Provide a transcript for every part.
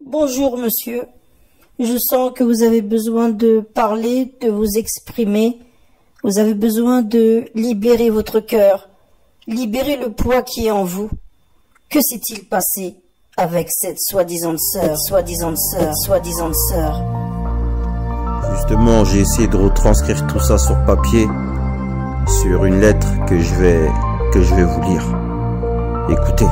Bonjour monsieur, je sens que vous avez besoin de parler, de vous exprimer. Vous avez besoin de libérer votre cœur, libérer le poids qui est en vous. Que s'est-il passé avec cette soi-disant sœur, Justement, j'ai essayé de retranscrire tout ça sur papier, sur une lettre que je vais vous lire. Écoutez.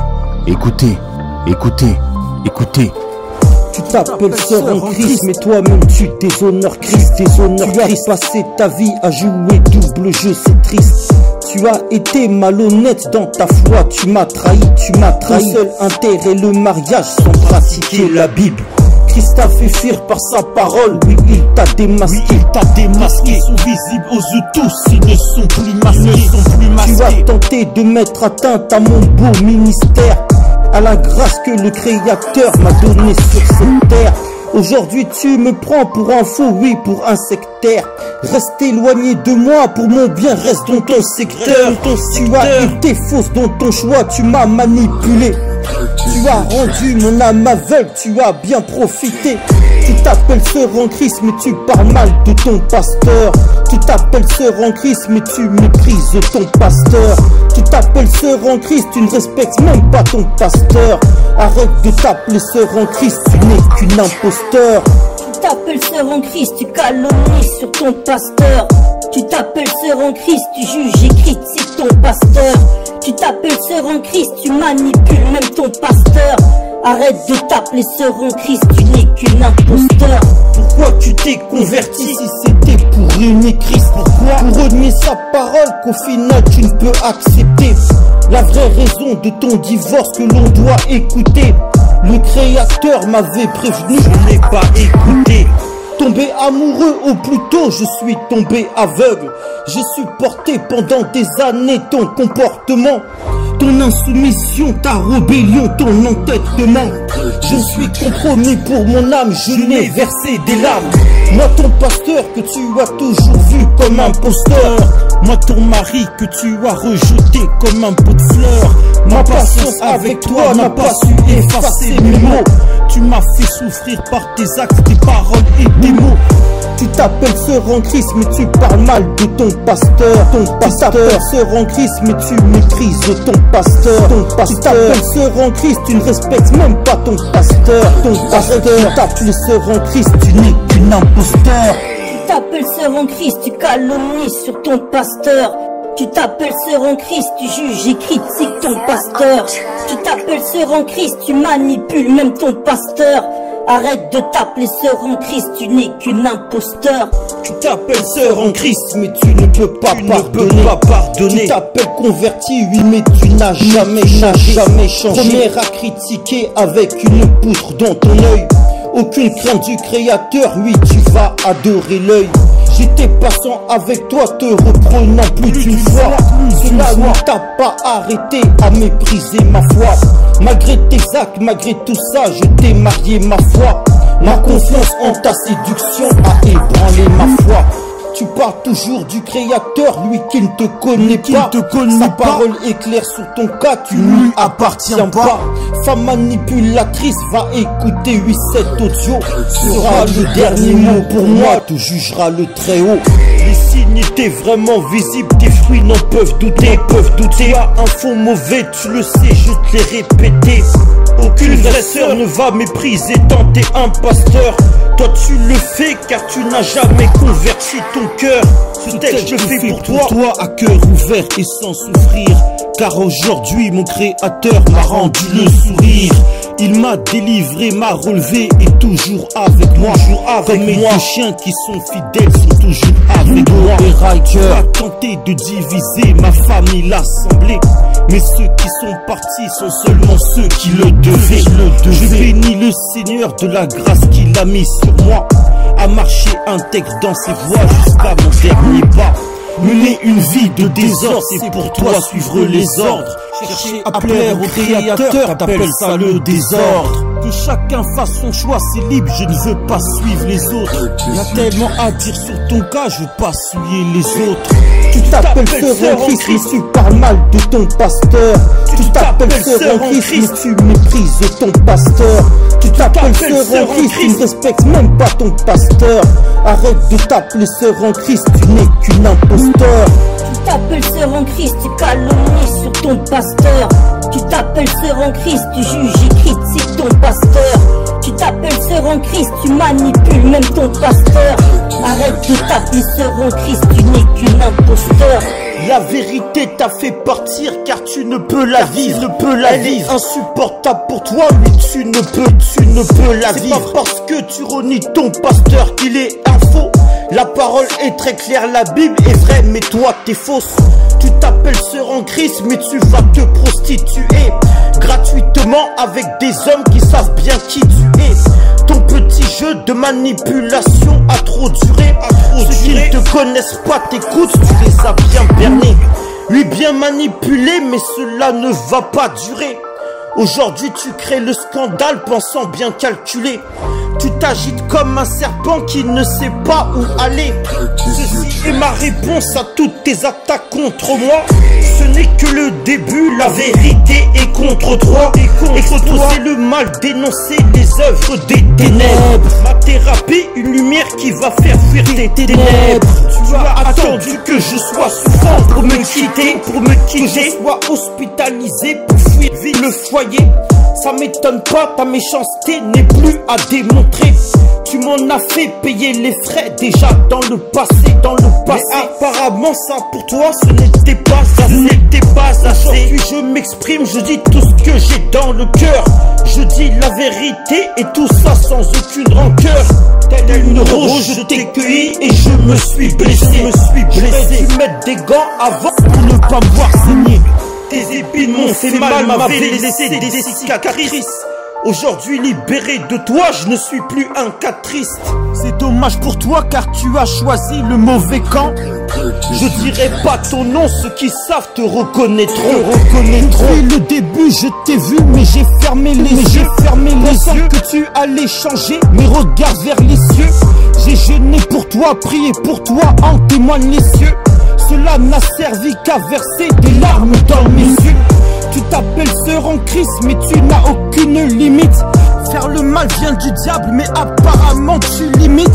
Tu t'appelles sœur en Christ, mais toi-même tu déshonores Christ, déshonores Christ. Tu as passé ta vie à jouer double jeu, c'est triste. Tu as été malhonnête dans ta foi, tu m'as trahi. Ton seul intérêt, le mariage sans pratiquer la Bible. Christ t'a fait fuir par sa parole, oui il t'a démasqué. Ils sont visibles aux yeux tous, ils ne sont plus masqués. Tu as tenté de mettre atteinte à mon beau ministère, à la grâce que le Créateur m'a donnée sur cette terre. Aujourd'hui tu me prends pour un faux, oui pour un sectaire. Reste éloigné de moi, pour mon bien reste dans ton secteur. Tu as été fausse dans ton choix, tu m'as manipulé. Tu as rendu mon âme aveugle, tu as bien profité. Tu t'appelles sœur en Christ, mais tu parles mal de ton pasteur. Tu t'appelles sœur en Christ, mais tu méprises ton pasteur. Tu t'appelles sœur en Christ, tu ne respectes même pas ton pasteur. Arrête de t'appeler sœur en Christ, tu n'es qu'une imposteur. Tu t'appelles sœur en Christ, tu calomnies sur ton pasteur. Tu t'appelles sœur en Christ, tu juges et critiques ton pasteur. Tu t'appelles sœur en Christ, tu manipules même ton pasteur. Arrête de t'appeler sœur en Christ, tu n'es qu'une imposteur. Pourquoi tu t'es converti si c'était pour renier Christ? Pourquoi? Pour renier sa parole qu'au final tu ne peux accepter. La vraie raison de ton divorce que l'on doit écouter. Le Créateur m'avait prévenu, je n'ai pas écouté. Tombé amoureux au plus tôt, je suis tombé aveugle. J'ai supporté pendant des années ton comportement, ton insoumission, ta rébellion, ton entêtement. Je suis compromis pour mon âme, je n'ai versé des larmes. Moi ton pasteur que tu as toujours vu comme imposteur. Moi ton mari que tu as rejeté comme un pot de fleurs. Ma patience avec toi n'a pas su effacer mes mots. Tu m'as fait souffrir par tes actes, tes paroles et tes mots. Tu t'appelles sœur en Christ, mais tu parles mal de ton pasteur. Tu t'appelles sœur en Christ, mais tu méprises ton pasteur. Tu t'appelles sœur en Christ, tu ne respectes même pas ton pasteur. Tu t'appelles sœur en Christ, tu n'es qu'une imposteur. Tu t'appelles sœur en Christ, tu calomnies sur ton pasteur. Tu t'appelles sœur en Christ, tu juges et critiques ton pasteur. Tu t'appelles sœur en Christ, tu manipules même ton pasteur. Arrête de t'appeler sœur en Christ, tu n'es qu'une imposteur. Tu t'appelles sœur en Christ, mais tu ne peux pas pardonner. Tu t'appelles converti, oui, mais tu n'as jamais changé. Première à critiquer avec une poutre dans ton œil. Aucune crainte du Créateur, oui, tu vas adorer l'œil. J'étais passant avec toi, te reprenant plus d'une fois. Cela ne t'a pas arrêté à mépriser ma foi. Malgré tes actes, malgré tout ça, je t'ai marié ma foi. Ma confiance en ta séduction a ébranlé ma foi. Tu parles toujours du Créateur, lui qui ne te connaît pas. Sa parole est claire sur ton cas, tu ne lui appartiens pas. Femme manipulatrice, va écouter, oui, cet audio sera le dernier mot pour moi, te jugera le Très-Haut. Les signes étaient vraiment visibles, tes fruits n'en peuvent douter. Tu as un fond mauvais, tu le sais, je te l'ai répété. Aucune vraie sœur ne va mépriser tant t'es un pasteur. Toi tu le fais car tu n'as jamais converti ton cœur. Ce texte je le fais pour toi à cœur ouvert et sans souffrir. Car aujourd'hui mon Créateur m'a rendu le sourire. Il m'a délivré, m'a relevé et toujours avec moi. Comme mes deux chiens qui sont fidèles sont toujours avec moi. Tu as tenté de diviser ma famille, l'assemblée. Mais ceux qui sont partis sont seulement ceux qui le devaient. Je bénis le Seigneur de la grâce qu'il a mis sur moi, à marcher intègre dans ses voies jusqu'à mon dernier pas. Mener une vie de désordre, c'est pour toi suivre les ordres. Chercher à plaire au Créateur, t'appelles ça le désordre. Que chacun fasse son choix, c'est libre, je ne veux pas suivre les autres. Il y a tellement à dire sur ton cas, je veux pas souiller les autres. Tu t'appelles sœur en Christ, mais tu parles mal de ton pasteur. Tu t'appelles sœur en Christ, mais tu méprises ton pasteur. Tu t'appelles sœur en Christ, tu ne respectes même pas ton pasteur. Arrête de t'appeler sœur en Christ, tu n'es qu'une imposteur. Tu t'appelles sœur en Christ, tu calomnies sur ton pasteur. Tu t'appelles sœur en Christ, tu juges et critiques ton pasteur. Tu t'appelles sœur en Christ, tu manipules même ton pasteur. Arrête de t'appeler sœur en Christ, tu n'es qu'une imposteur. La vérité t'a fait partir car tu ne peux la vivre, Elle est insupportable pour toi, mais tu ne peux la vivre. C'est pas parce que tu renies ton pasteur qu'il est un faux. La parole est très claire, la Bible est vraie, mais toi t'es fausse. Tu t'appelles sœur en Christ, mais tu vas te prostituer gratuitement avec des hommes qui savent bien qui tu es. Ton petit jeu de manipulation a trop duré. Ceux qui ne te connaissent pas t'écoutent, tu les as bien bernés. Oui, bien manipulé, mais cela ne va pas durer. Aujourd'hui tu crées le scandale pensant bien calculer. Tu t'agites comme un serpent qui ne sait pas où aller. Ceci est ma réponse à toutes tes attaques contre moi. Ce n'est que le début, la vérité est contre toi. Exposer le mal, dénoncer les œuvres des ténèbres. Ma thérapie, une lumière qui va faire fuir tes ténèbres. Tu as attendu que je sois souffrant pour me quitter, que je sois hospitalisé pour fuir le foyer. Ça m'étonne pas, ta méchanceté n'est plus à démontrer. Tu m'en as fait payer les frais déjà dans le passé, Mais apparemment ça pour toi ce n'était pas assez, Aujourd'hui je m'exprime, je dis tout ce que j'ai dans le cœur. Je dis la vérité et tout ça sans aucune rancœur. Telle une rose je t'ai cueilli et je me suis blessé. J'aurais dû mettre des gants avant pour ne pas me voir saigner. Tes épines m'ont fait mal, m'avaient laissé des cicatrices. Aujourd'hui libéré de toi, je ne suis plus un cas triste. C'est dommage pour toi car tu as choisi le mauvais camp. Je dirai pas ton nom, ceux qui savent te reconnaîtront. Depuis le début je t'ai vu mais j'ai fermé les yeux. Pensant que tu allais changer mes regards vers les cieux. J'ai jeûné pour toi, prié pour toi, en témoignent les cieux. Cela n'a servi qu'à verser des larmes dans mes yeux. Tu t'appelles sœur en Christ mais tu n'as aucune limite. Faire le mal vient du diable mais apparemment tu limites.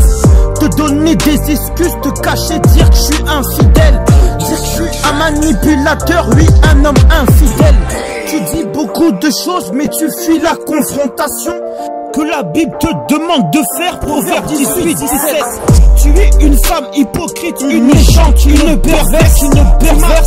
Te donner des excuses, te cacher, dire que je suis infidèle. Dire que je suis un manipulateur, oui un homme infidèle. Tu dis beaucoup de choses mais tu fuis la confrontation que la Bible te demande de faire. Proverbe 18-17. Tu es une femme hypocrite, une méchante, une perverse,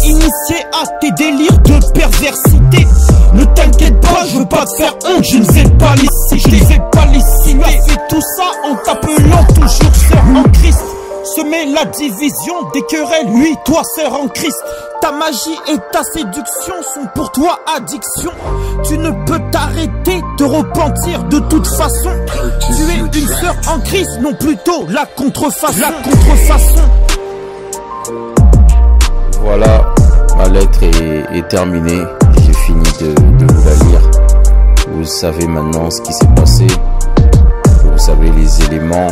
initiée à tes délires de perversité. Ne t'inquiète pas, je veux pas te faire honte, je ne vais pas les citer. Tu as fait tout ça en t'appelant toujours sœur en Christ. Semer la division, des querelles, oui, toi sœur en Christ. Ta magie et ta séduction sont pour toi addiction. Tu ne peux t'arrêter de repentir de toute façon. Tu es une sœur en Christ, non plutôt la contrefaçon. Voilà, ma lettre est terminée. J'ai fini de vous la lire. Vous savez maintenant ce qui s'est passé. Vous savez les éléments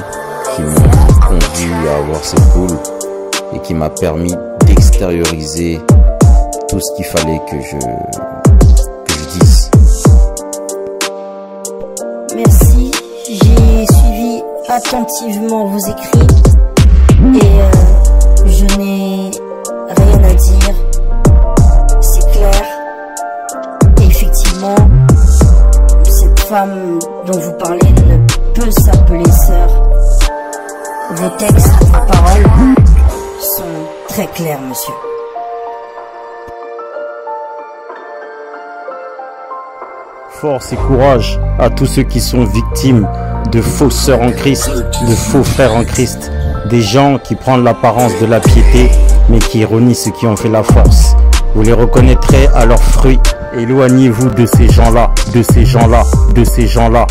qui m'ont conduit à avoir cette boule et qui m'a permis d'extérioriser tout ce qu'il fallait que je dise. Merci, j'ai suivi attentivement vos écrits et je n'ai rien à dire. C'est clair. Et effectivement, cette femme dont vous parlez ne peut s'appeler sœur. Vos textes, vos paroles sont très clairs, monsieur. Force et courage à tous ceux qui sont victimes de faux sœurs en Christ, de faux frères en Christ, des gens qui prennent l'apparence de la piété, mais qui renient ceux qui ont fait la force. Vous les reconnaîtrez à leurs fruits. Éloignez-vous de ces gens-là, de ces gens-là, de ces gens-là.